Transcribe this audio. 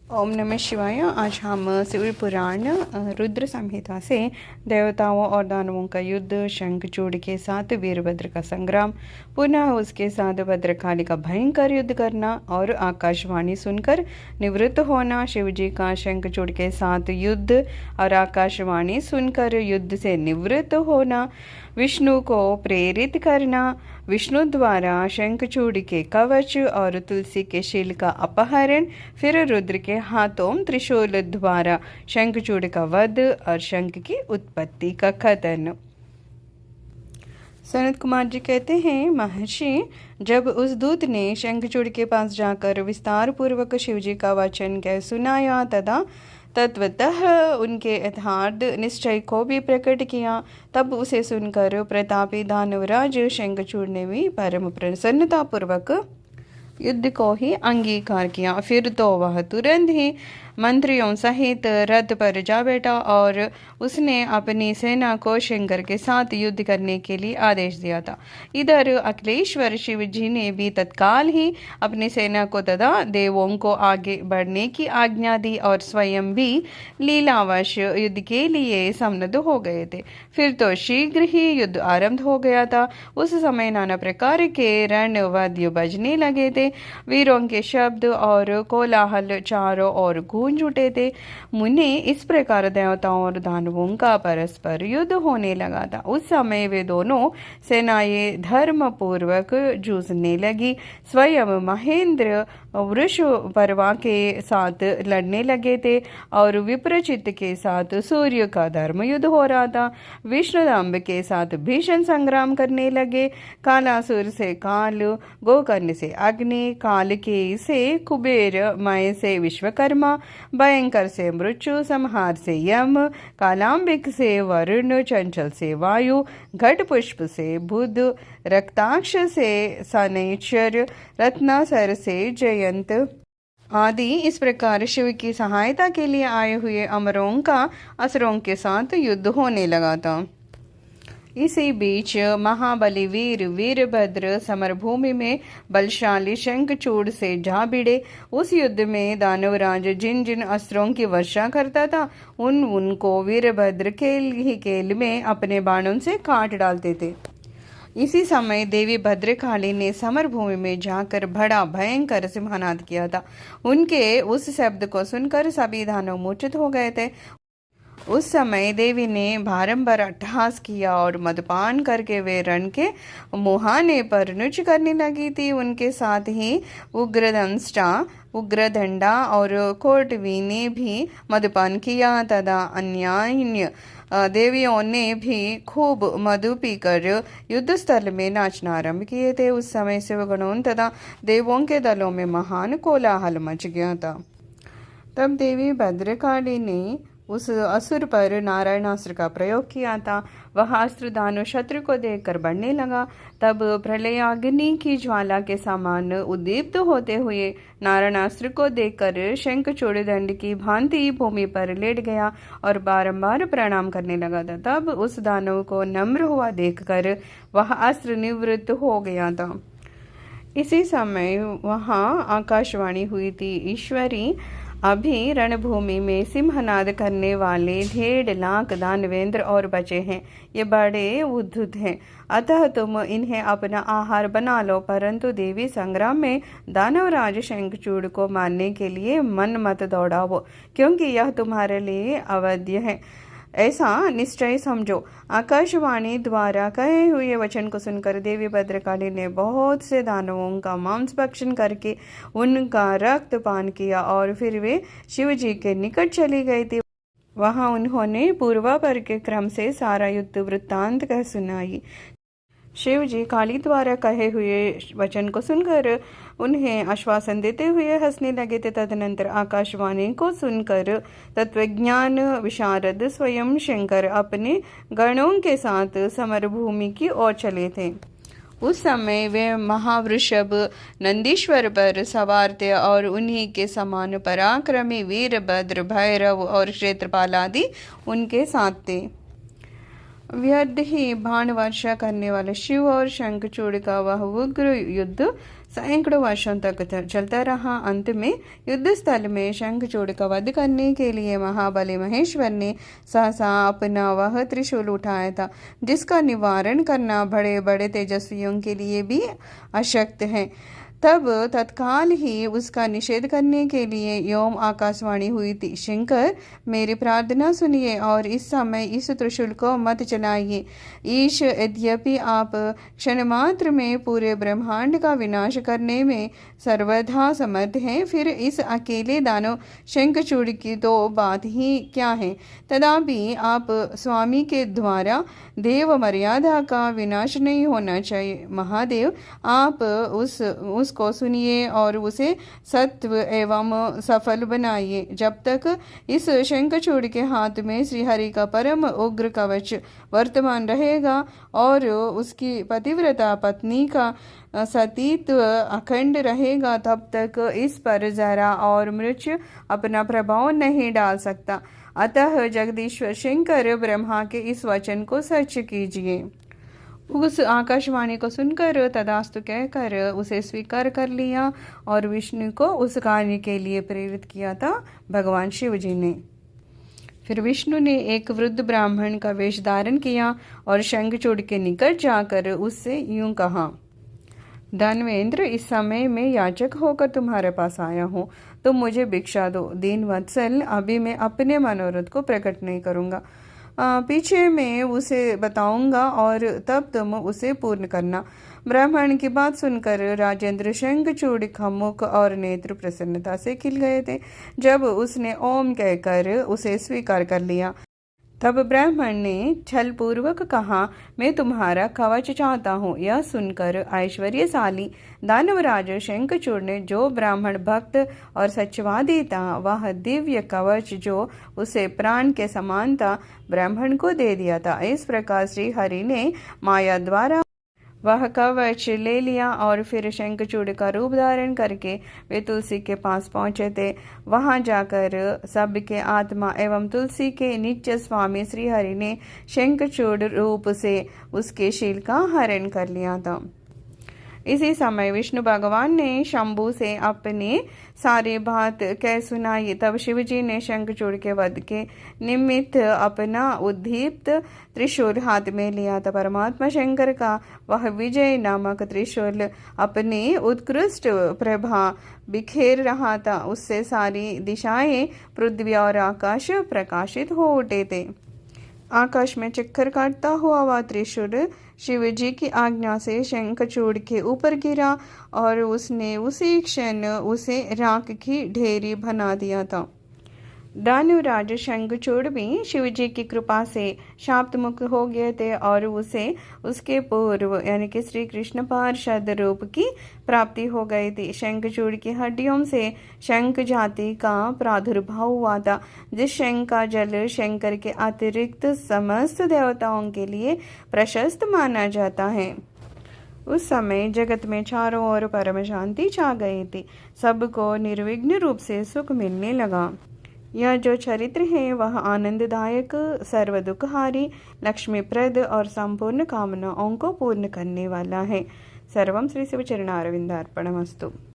ओम नमः शिवाय। आज हम शिव पुराण रुद्र संहिता से देवताओं और दानवों का युद्ध, शंखचूड़ के साथ वीरभद्र का संग्राम, पुनः उसके साथ भद्रकाली का भयंकर युद्ध करना और आकाशवाणी सुनकर निवृत्त होना, शिवजी का शंखचूड़ के साथ युद्ध और आकाशवाणी सुनकर युद्ध से निवृत्त होना, विष्णु को प्रेरित करना, विष्णु द्वारा शंखचूड़ के कवच और तुलसी के शील का अपहरण, फिर रुद्र के हाथों त्रिशूल द्वारा शंखचूड़ का वध और शंख की उत्पत्ति का कथन। सनत कुमार जी कहते हैं, महर्षि, जब उस दूत ने शंखचूड़ के पास जाकर विस्तार पूर्वक शिवजी का वचन कह सुनाया तथा तत्वतः उनके यथार्थ निश्चय को भी प्रकट किया, तब उसे सुनकर प्रतापी दानवराज शंखचूड़ ने भी परम प्रसन्नता पूर्वक युद्ध को ही अंगीकार किया। फिर तो वह तुरंत ही मंत्रियों सहित रथ पर जा बैठा और उसने अपनी सेना को शंकर के साथ युद्ध करने के लिए आदेश दिया था। इधर अखिलेश्वर शिव जी ने भी तत्काल ही अपनी सेना को तथा देवों को आगे बढ़ने की आज्ञा दी और स्वयं भी लीलावश युद्ध के लिए सम्मत हो गए थे। फिर तो शीघ्र ही युद्ध आरंभ हो गया था। उस समय नाना प्रकार के रणवाद्य बजने लगे थे। वीरों के शब्द और कोलाहल चारों ओर गूंज उठे थे। मुने इस प्रकार देवताओं और दानवों का परस्पर युद्ध होने लगा था। उस समय वे दोनों सेनाएं धर्म पूर्वक जूझने लगी। स्वयं महेंद्र वृष पर्वा के साथ लड़ने लगे थे और विप्रचित के साथ सूर्य का धर्म युद्ध हो रहा था। विष्णुदम्ब के साथ भीषण संग्राम करने लगे। कालासुर से काल, गोकर्ण से अग्नि, कालकेय से कुबेर, मय से विश्वकर्मा, भयंकर से मृत्यु, संहार से यम, कालांबिक से वरुण, चंचल से वायु, घटपुष्प से बुध, रक्ताक्ष से शनैश्चर, रत्नासर से जयंत आदि इस प्रकार शिव की सहायता के लिए आए हुए अमरों का असुरों के साथ युद्ध होने लगा था। इसी बीच महाबली वीर वीरभद्र समरभूमि में बलशाली शंखचूड़ से जा भिड़े। उस युद्ध में दानवराज जिन जिन अस्त्रों की वर्षा करता था उनको वीरभद्र केल ही केल में अपने बाणों से काट डालते थे। इसी समय देवी भद्रकाली ने समरभूमि में जाकर बड़ा भयंकर सिंहनाद किया था। उनके उस शब्द को सुनकर सभी दानव मूर्छित हो गए थे। उस समय देवी ने बारंबार अट्टहास किया और मदपान करके वे रण के मुहाने पर नृत्य करने लगी थी। उनके साथ ही उग्रदंष्टा, उग्रदंडा और कोटवी ने भी मदपान किया तथा अन्यान्य देवियों ने भी खूब मधु पीकर युद्ध स्थल में नाचना आरंभ किए थे। उस समय शिवगणों तथा देवों के दलों में महान कोलाहल मच गया था। तब देवी भद्रकाली ने उस असुर पर नारायणास्त्र का प्रयोग किया था। वह अस्त्र दानव शत्रु को देखकर बढ़ने लगा। तब प्रलयाग्नि की ज्वाला के समान उद्दीप्त होते हुए नारायणास्त्र को देखकर शंखचूड़ दंड की भांति भूमि पर लेट गया और बारंबार प्रणाम करने लगा था। तब उस दानव को नम्र हुआ देखकर वह अस्त्र निवृत्त हो गया था। इसी समय वहाँ आकाशवाणी हुई थी, ईश्वरी, अभी रणभूमि में सिंहनाद करने वाले 1.5 लाख दानवेंद्र और बचे हैं। ये बड़े उद्धत हैं, अतः तुम इन्हें अपना आहार बना लो। परंतु देवी, संग्राम में दानवराज शंखचूड़ को मारने के लिए मन मत दौड़ाओ, क्योंकि यह तुम्हारे लिए अवध्य है, ऐसा निश्चय समझो। आकाशवाणी द्वारा कहे हुए वचन को सुनकर देवी भद्रकाली ने बहुत से दानवों का मांस भक्षण करके उनका रक्त पान किया और फिर वे शिव जी के निकट चली गई थी। वहां उन्होंने पूर्वापर के क्रम से सारा युद्ध वृत्तांत कह सुनाई। शिव जी काली द्वारा कहे हुए वचन को सुनकर उन्हें आश्वासन देते हुए हंसने लगे थे। तदनंतर आकाशवाणी को सुनकर तत्वज्ञान विशारद स्वयं शंकर अपने गणों के साथ समरभूमि की ओर चले थे। उस समय वे महावृषभ नंदीश्वर पर सवार थे और उन्हीं के समान पराक्रमी वीरभद्र, भैरव और क्षेत्रपाल आदि उनके साथ थे। व्यर्थ ही बाण वर्षा करने वाले शिव और शंखचूड़ का वह उग्र युद्ध सैकड़ों वर्षों तक चलता रहा। अंत में युद्ध स्थल में शंखचूड़ का वध करने के लिए महाबली महेश्वर ने सहसा अपना वह त्रिशूल उठाया था, जिसका निवारण करना बड़े बड़े तेजस्वियों के लिए भी अशक्य है। तब तत्काल ही उसका निषेध करने के लिए योम आकाशवाणी हुई थी, शंकर मेरी प्रार्थना सुनिए और इस समय इस त्रिशूल को मत चलाइए। ईश, यद्यपि आप क्षण मात्र में पूरे ब्रह्मांड का विनाश करने में सर्वथा समर्थ हैं, फिर इस अकेले दानव शंखचूड़ की तो बात ही क्या है। तथापि आप स्वामी के द्वारा देव मर्यादा का विनाश नहीं होना चाहिए। महादेव, आप उसको सुनिए और उसे सत्व एवं सफल बनाइए। जब तक इस शंखचूड़ के हाथ में श्रीहरि का परम उग्र कवच वर्तमान रहेगा और उसकी पतिव्रता पत्नी का सतीत्व अखंड रहेगा, तब तक इस पर जरा और मृत्यु अपना प्रभाव नहीं डाल सकता। अतः जगदीश्वर शंकर ब्रह्मा के इस वचन को सच कीजिए। उस आकाशवाणी को सुनकर तदास्तु कहकर उसे स्वीकार कर लिया और विष्णु को उस कार्य के लिए प्रेरित किया था भगवान शिव जी ने। फिर विष्णु ने एक वृद्ध ब्राह्मण का वेश धारण किया और शंखचूड़ के निकट जाकर उससे यूं कहा, दानवेंद्र, इस समय मैं याचक होकर तुम्हारे पास आया हूँ, तुम मुझे भिक्षा दो। दीन वत्सल, अभी मैं अपने मनोरथ को प्रकट नहीं करूँगा, पीछे मैं उसे बताऊंगा और तब तुम उसे पूर्ण करना। ब्राह्मण की बात सुनकर राजेंद्र शंखचूड़ का मुख और नेत्र प्रसन्नता से खिल गए थे। जब उसने ओम कहकर उसे स्वीकार कर लिया, तब ब्राह्मण ने छल पूर्वक कहा, मैं तुम्हारा कवच चाहता हूँ। यह सुनकर ऐश्वर्यशाली दानवराज शंखचूड़ ने, जो ब्राह्मण भक्त और सत्यवादी था, वह दिव्य कवच जो उसे प्राण के समान था, ब्राह्मण को दे दिया था। इस प्रकार श्री हरि ने माया द्वारा वह कवच ले लिया और फिर शंखचूड़ का रूप धारण करके वे तुलसी के पास पहुंचे थे। वहां जाकर सबके आत्मा एवं तुलसी के नित्य स्वामी श्री हरि ने शंखचूड़ रूप से उसके शील का हरण कर लिया था। इसी समय विष्णु भगवान ने शंभु से अपने सारी बात कह सुनाई। तब शिवजी ने शंखचूड़ के वध के निमित्त अपना उद्दीप्त त्रिशूल हाथ में लिया था। परमात्मा शंकर का वह विजय नामक त्रिशूल अपनी उत्कृष्ट प्रभा बिखेर रहा था। उससे सारी दिशाएं, पृथ्वी और आकाश प्रकाशित हो उठे थे। आकाश में चक्कर काटता हुआ वह त्रिशूल शिवजी की आज्ञा से शंखचूड़ के ऊपर गिरा और उसने उसी क्षण उसे राख की ढेरी बना दिया था। दानवराज शंखचूड़ भी शिवजी की कृपा से शाप्त मुक्त हो गए थे और उसे उसके पूर्व यानी कि श्री कृष्ण पार्षद रूप की प्राप्ति हो गई थी। शंखचूड़ की हड्डियों से शंख जाति का प्रादुर्भाव हुआ था, जिस शंख का जल शंकर के अतिरिक्त समस्त देवताओं के लिए प्रशस्त माना जाता है। उस समय जगत में चारों ओर परम शांति छा गई थी। सबको निर्विघ्न रूप से सुख मिलने लगा। यह जो चरित्र है वह आनंददायक, सर्व दुखहारी, लक्ष्मीप्रद और संपूर्ण कामनाओं को पूर्ण करने वाला है। सर्वम श्री शिव चरणारविंदार्पणमस्तु।